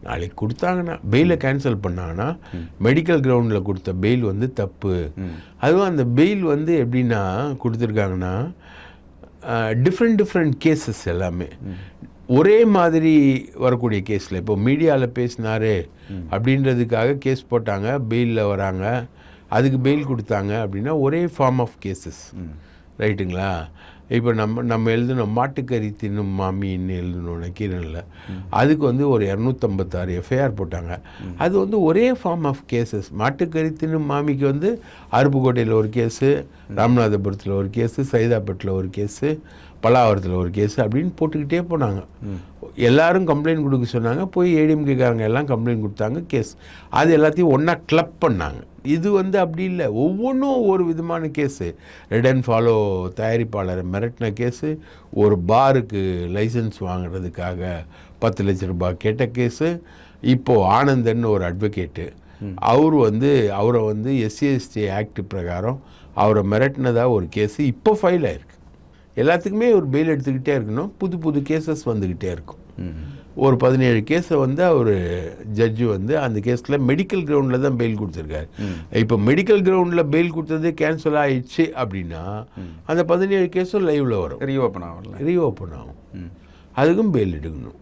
நாளைக்கு கொடுத்தாங்கன்னா பெயிலை கேன்சல் பண்ணாங்கன்னா மெடிக்கல் கிரவுண்டில் கொடுத்த பெயில் வந்து தப்பு. அதுவும் அந்த பெயில் வந்து எப்படின்னா கொடுத்துருக்காங்கன்னா டிஃப்ரெண்ட் கேசஸ் எல்லாமே ஒரே மாதிரி வரக்கூடிய கேஸில். இப்போ மீடியாவில் பேசினாரு அப்படின்றதுக்காக கேஸ் போட்டாங்க, பெயிலில் வராங்க, அதுக்கு பெயில் கொடுத்தாங்க அப்படின்னா ஒரே ஃபார்ம் ஆஃப் கேசஸ், ரைட்டுங்களா? இப்போ நம்ம எழுதணும் மாட்டுக்கறி தின்னும் மாமின்னு எழுதணும் நக்கீரனில், அதுக்கு வந்து ஒரு 256 எஃப்ஐஆர் போட்டாங்க. அது வந்து ஒரே ஃபார்ம் ஆஃப் கேசஸ். மாட்டுக்கறி தின்னும் மாமிக்கு வந்து அருப்புக்கோட்டையில் ஒரு கேஸு, ராமநாதபுரத்தில் ஒரு கேஸு, சைதாப்பேட்டில் ஒரு கேஸு, பல்லாவரத்தில் ஒரு கேஸு அப்படின்னு போட்டுக்கிட்டே போனாங்க. எல்லாரும் கம்ப்ளைண்ட் கொடுக்க சொன்னாங்க, போய் ஏடிஎம்கேக்காரங்க எல்லாம் கம்ப்ளைண்ட் கொடுத்தாங்க, கேஸ். அது எல்லாத்தையும் ஒன்றா கிளப் பண்ணாங்க. இது வந்து அப்படி இல்லை, ஒவ்வொன்றும் ஒரு விதமான கேஸு. ரெட் அண்ட் ஃபாலோ தயாரிப்பாளரை மிரட்டின கேஸு, ஒரு பாருக்கு லைசன்ஸ் வாங்குறதுக்காக 10 லட்ச ரூபாய் கேட்ட கேஸு, இப்போது ஆனந்தன் ஒரு அட்வொகேட்டு அவரை வந்து SC/ST ஆக்ட் பிரகாரம் அவரை மிரட்டினதாக ஒரு கேஸு இப்போ ஃபைல் ஆயிருக்கு. எல்லாத்துக்குமே ஒரு பெயில் எடுத்துக்கிட்டே இருக்கணும், புது கேசஸ் வந்துக்கிட்டே இருக்கும். ஒரு 17 கேஸை வந்து அவர் ஜட்ஜு வந்து அந்த கேஸில் மெடிக்கல் கிரவுண்டில் தான் பெயில் கொடுத்துருக்காரு. இப்போ மெடிக்கல் கிரவுண்டில் பெயில் கொடுத்தது கேன்சல் ஆகிடுச்சு அப்படின்னா அந்த 17 கேஸும் லைவில் வரும், ரீஓப்பன் ஆகும், அதுக்கும் பெயில் எடுக்கணும்.